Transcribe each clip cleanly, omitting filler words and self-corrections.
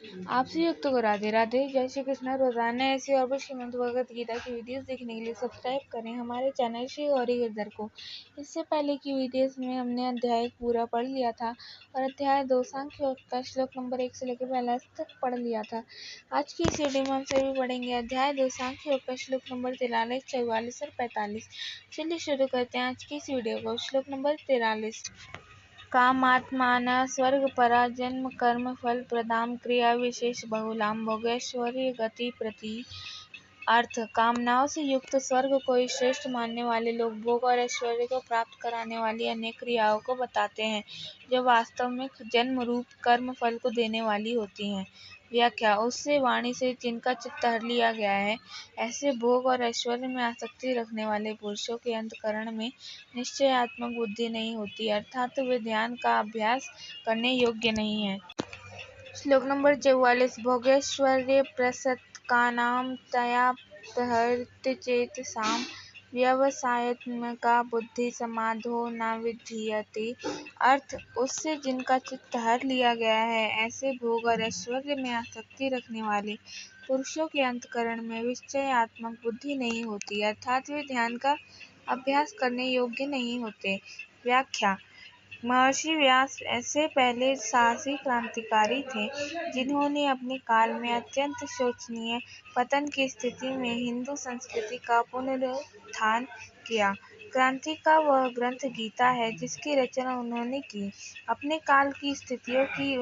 आपसे युक्त को राधे राधे। जय श्री कृष्ण। रोजाना ऐसी और भी श्रीमद् भगवत गीता की वीडियोस देखने के लिए सब्सक्राइब करें हमारे चैनल श्री गौरी गिरधर को। इससे पहले की वीडियोस में हमने अध्याय पूरा पढ़ लिया था और अध्याय 2 सांख्य योग का श्लोक नंबर 1 से लेकर 42 तक पढ़ लिया था। आज की इस वीडियो में हम सभी पढ़ेंगे अध्याय 2 सांख्य योग का श्लोक नंबर 43, 44 और 45। चलिए शुरू करते हैं आज की इस वीडियो को। श्लोक नंबर 43। कामात्मान स्वर्गपरा जन्म कर्म फल प्रदाम क्रिया विशेष बहुलाम भोगैश्वर्य गति प्रति। अर्थ: कामनाओं से युक्त स्वर्ग को ही श्रेष्ठ मानने वाले लोग भोग और ऐश्वर्य को प्राप्त कराने वाली अनेक क्रियाओं को बताते हैं जो वास्तव में जन्म रूप कर्म फल को देने वाली होती हैं। व्याख्या: उससे वाणी से जिनका चित्त हर लिया गया है, ऐसे भोग और ऐश्वर्य में आसक्ति रखने वाले पुरुषों के अंतःकरण में निश्चयात्मक बुद्धि नहीं होती, अर्थात वे ध्यान का अभ्यास करने योग्य नहीं है। श्लोक नंबर 44। भोगैश्वर्य प्रसक्तानां तयापहृतचेतसां व्यवसायत्मिका बुद्धि समाधो न विधीयते। अर्थ: उससे जिनका चित्त हर लिया गया है, ऐसे भोग और ऐश्वर्य में आसक्ति रखने वाले पुरुषों के अंतःकरण में निश्चयात्मक बुद्धि नहीं होती, अर्थात वे ध्यान का अभ्यास करने योग्य नहीं होते। व्याख्या: महर्षि व्यास ऐसे पहले साहसी क्रांतिकारी थे जिन्होंने अपने काल में अत्यंत शोचनीय पतन की स्थिति में हिंदू संस्कृति का पुनरुत्थान किया। क्रांति का वह ग्रंथ गीता है जिसकी रचना उन्होंने की। अपने काल की स्थितियों की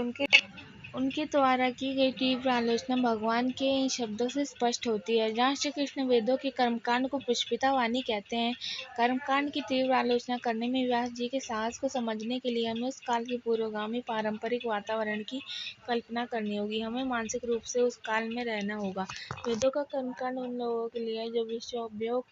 उनके द्वारा की गई तीव्र आलोचना भगवान के इन शब्दों से स्पष्ट होती है, जहाँ श्री कृष्ण वेदों के कर्मकांड को पुष्पिता वाणी कहते हैं। कर्मकांड की तीव्र आलोचना करने में व्यास जी के साहस को समझने के लिए हमें उस काल के पूर्वगामी पारंपरिक वातावरण की कल्पना करनी होगी। हमें मानसिक रूप से उस काल में रहना होगा। वेदों का कर्मकांड उन लोगों के लिए जो विषयोपभोग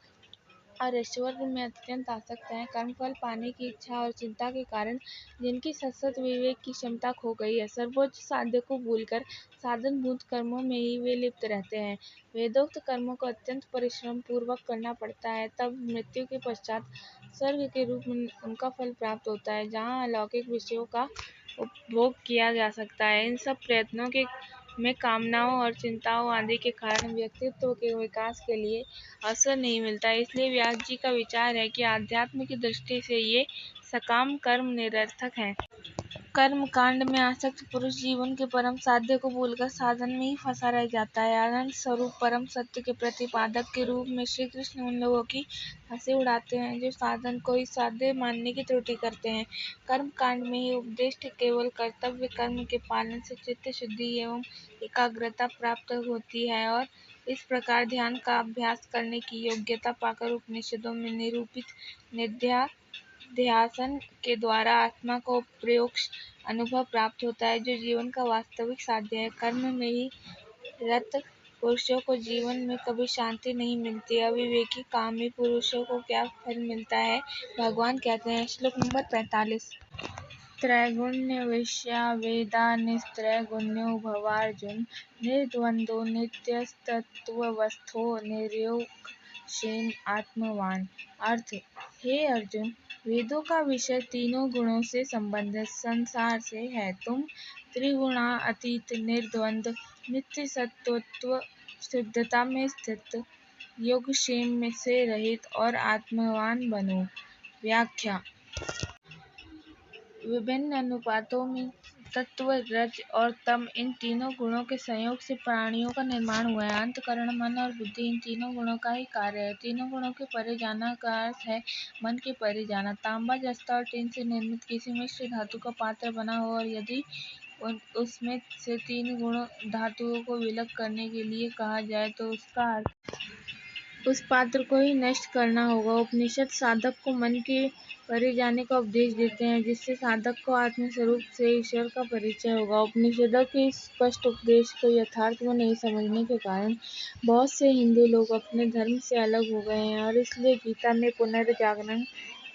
और ऐश्वर्य में अत्यंत आसक्त हैं, कर्मफल पाने की इच्छा और चिंता के कारण जिनकी सतत विवेक की क्षमता खो गई है, सर्वोच्च साध्य को भूलकर साधनभूत कर्मों में ही वे लिप्त रहते हैं। वेदोक्त कर्मों को अत्यंत परिश्रम पूर्वक करना पड़ता है, तब मृत्यु के पश्चात स्वर्ग के रूप में उनका फल प्राप्त होता है, जहाँ अलौकिक विषयों का उपभोग किया जा सकता है। इन सब प्रयत्नों के में कामनाओं और चिंताओं आदि के कारण व्यक्तित्व के विकास के लिए अवसर नहीं मिलता। इसलिए व्यास जी का विचार है कि आध्यात्म की दृष्टि से ये सकाम कर्म निरर्थक हैं। कर्म कांड में आसक्त पुरुष जीवन के परम साध्य को भूलकर साधन में ही फंसा रह जाता है। आनंद स्वरूप परम सत्य के प्रतिपादक के रूप में श्री कृष्ण उन लोगों की हंसी उड़ाते हैं जो साधन को ही साध्य मानने की त्रुटि करते हैं। कर्म कांड में ही उपदिष्ट केवल कर्तव्य कर्म के पालन से चित्त शुद्धि एवं एकाग्रता प्राप्त होती है और इस प्रकार ध्यान का अभ्यास करने की योग्यता पाकर उपनिषदों में निरूपित निध्यासन के द्वारा आत्मा को प्रयोक्ष अनुभव प्राप्त होता है, जो जीवन का वास्तविक साध्य है। कर्म में ही रत पुरुषों को जीवन में कभी शांति नहीं मिलती। अविवेकी कामी पुरुषों को क्या फल मिलता है, भगवान कहते हैं। श्लोक नंबर 45। त्रैगुण्य विषया वेदा निस्त्रैगुण्यो भवार्जुन निर्द्वंद्वो नित्यस्तत्वस्थो निर्योगक्षेम आत्मवान। अर्थ: हे अर्जुन, वेदों का विषय तीनों गुणों से संबंधित संसार से है। तुम त्रिगुणातीत, निर्द्वंद, नित्य सत्वत्व शुद्धता में स्थित, योगक्षेम से रहित और आत्मवान बनो। व्याख्या: विभिन्न अनुपातों में तत्व, रज और तम, इन तीनों गुणों के संयोग से प्राणियों का निर्माण हुआ है। अंतःकरण, मन और बुद्धि इन तीनों गुणों का ही कार्य है। तीनों गुणों के परे जाना का अर्थ है मन के परे जाना। तांबा, जस्ता और टीन से निर्मित किसी मिश्र धातु का पात्र बना हो और यदि उसमें से तीन गुण धातुओं को विलग करने के लिए कहा जाए तो उसका अर्थ उस पात्र को ही नष्ट करना होगा। उपनिषद साधक को मन के परे जाने का उपदेश देते हैं, जिससे साधक को आत्मस्वरूप से ईश्वर का परिचय होगा। उपनिषदों के स्पष्ट उपदेश को यथार्थ में नहीं समझने के कारण बहुत से हिंदू लोग अपने धर्म से अलग हो गए हैं और इसलिए गीता में पुनर्जागरण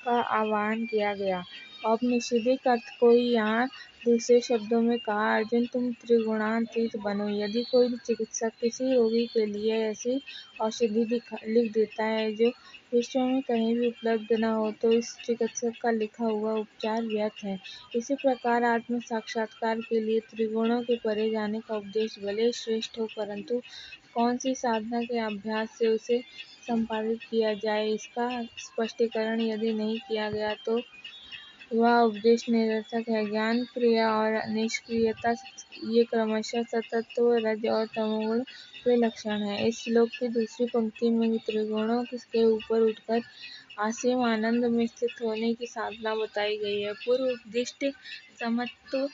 का आह्वान किया गया। औपनिषदिक अर्थ को ही यहाँ दूसरे शब्दों में कहा, अर्जुन तुम त्रिगुणातीत बनो। यदि कोई चिकित्सक किसी रोगी के लिए ऐसी औषधि लिख देता है जो विश्व में कहीं भी उपलब्ध न हो, तो इस चिकित्सक का लिखा हुआ उपचार व्यर्थ है। इसी प्रकार आत्म साक्षात्कार के लिए त्रिगुणों के परे जाने का उपदेश भले श्रेष्ठ हो, परंतु कौन सी साधना के अभ्यास से उसे संपादित किया जाए, इसका स्पष्टीकरण यदि नहीं किया गया तो वह उपदेश निरर्थक है। ज्ञान, क्रिया और निष्क्रियता ये क्रमशः सत्त्व, रज और तमोगुण के लक्षण हैं। इस श्लोक की दूसरी पंक्ति में त्रिगुणों के ऊपर उठकर असीम आनंद में स्थित होने की साधना बताई गई है। पूर्व उपदिष्ट समत्व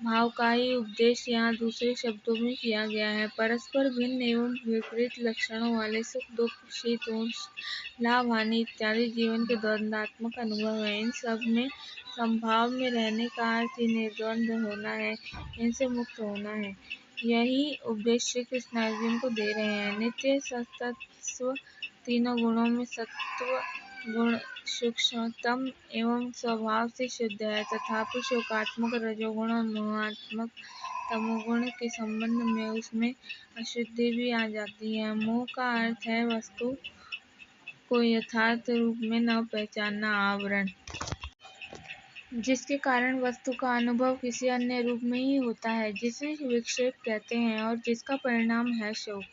भाव का ही उपदेश यहाँ दूसरे शब्दों में किया गया है। परस्पर भिन्न एवं विपरीत लक्षणों वाले सुख, दुख, शीत, उष्ण, लाभ, हानि इत्यादि जीवन के द्वंद्वात्मक अनुभव है। इन सब में समभाव में रहने का अर्थ ही निर्द्वंद होना है, इनसे मुक्त होना है। यही उपदेश श्री कृष्ण अर्जुन को दे रहे हैं। नित्य सत्त्व तीनों गुणों में सत्व गुण सूक्ष्मतम एवं स्वभाव से शुद्ध है, तथापि शोकात्मक रजोगुण और मोहात्मक तमोगुण के संबंध में उसमें अशुद्धि भी आ जाती है। मोह का अर्थ है वस्तु को यथार्थ रूप में न पहचानना, आवरण, जिसके कारण वस्तु का अनुभव किसी अन्य रूप में ही होता है, जिसे विक्षेप कहते हैं और जिसका परिणाम है शोक।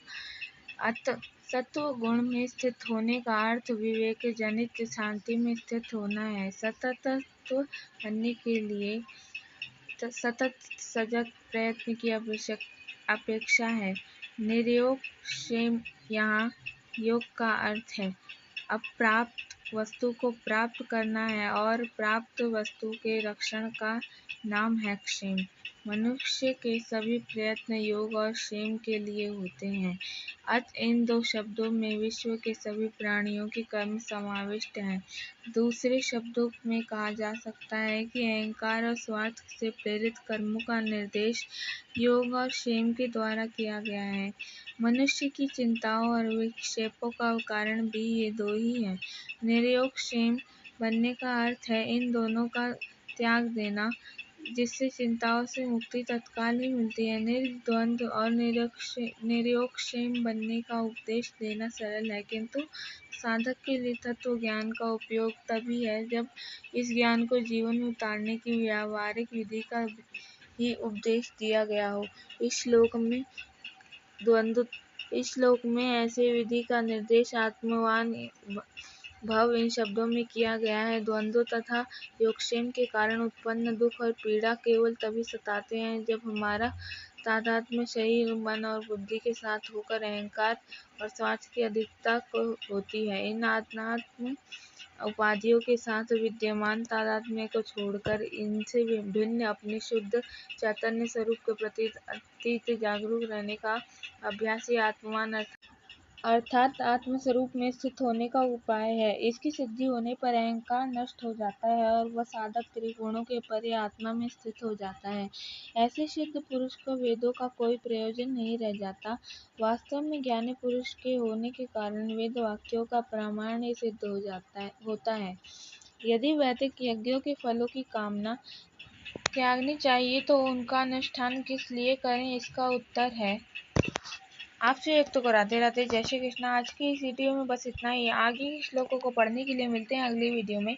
अतः सत्व गुण में स्थित होने का अर्थ विवेक जनित शांति में स्थित होना है। सततत्व बनने के लिए सतत सजग प्रयत्न की अपेक्षा है। निर्योग क्षेम यहाँ योग का अर्थ है अप्राप्त वस्तु को प्राप्त करना है और प्राप्त वस्तु के रक्षण का नाम है क्षेम। मनुष्य के सभी प्रयत्न योग और क्षेम के लिए होते हैं। अतः इन दो शब्दों में विश्व के सभी प्राणियों के कर्म समाविष्ट हैं। दूसरे शब्दों में कहा जा सकता है कि अहंकार और स्वार्थ से प्रेरित कर्मों का निर्देश योग और क्षेम के द्वारा किया गया है। मनुष्य की चिंताओं और विक्षेपों का कारण भी ये दो ही हैं। निर्योग क्षेम बनने का अर्थ है इन दोनों का त्याग देना, जिससे चिंताओं से मुक्ति तत्काल ही मिलती है। निर्द्वंद्व और निर्योगक्षेम बनने का उपदेश देना सरल है, किंतु साधक के लिए तत्व ज्ञान का उपयोग तभी है जब इस ज्ञान को जीवन में उतारने की व्यावहारिक विधि का ही उपदेश दिया गया हो। इस श्लोक में ऐसे विधि का निर्देश आत्मवान भव इन शब्दों में किया गया है। द्वंद्व तथा योगक्षेम के कारण उत्पन्न दुख और पीड़ा केवल तभी सताते हैं जब हमारा तादात्म्य शरीर, मन और बुद्धि के साथ होकर अहंकार और स्वार्थ की अधिकता को होती है। इन अनात्म उपाधियों के साथ विद्यमान तादात्म्य को छोड़कर इनसे भिन्न अपने शुद्ध चैतन्य स्वरूप के प्रति अतीत जागरूक रहने का अभ्यास ही आत्मवान अर्थात आत्मस्वरूप में स्थित होने का उपाय है। इसकी सिद्धि होने पर अहंकार नष्ट हो जाता है और वह साधक त्रिगुणों के परे आत्मा में स्थित हो जाता है। ऐसे सिद्ध पुरुष को वेदों का कोई प्रयोजन नहीं रह जाता। वास्तव में ज्ञानी पुरुष के होने के कारण वेद वाक्यों का प्रामाण्य सिद्ध होता है। यदि वैदिक यज्ञों के फलों की कामना त्यागनी चाहिए तो उनका अनुष्ठान किस लिए करें, इसका उत्तर है आपसे एक को राधे राधे, जय श्री कृष्ण। आज की इस वीडियो में बस इतना ही। आगे के श्लोकों को पढ़ने के लिए मिलते हैं अगली वीडियो में।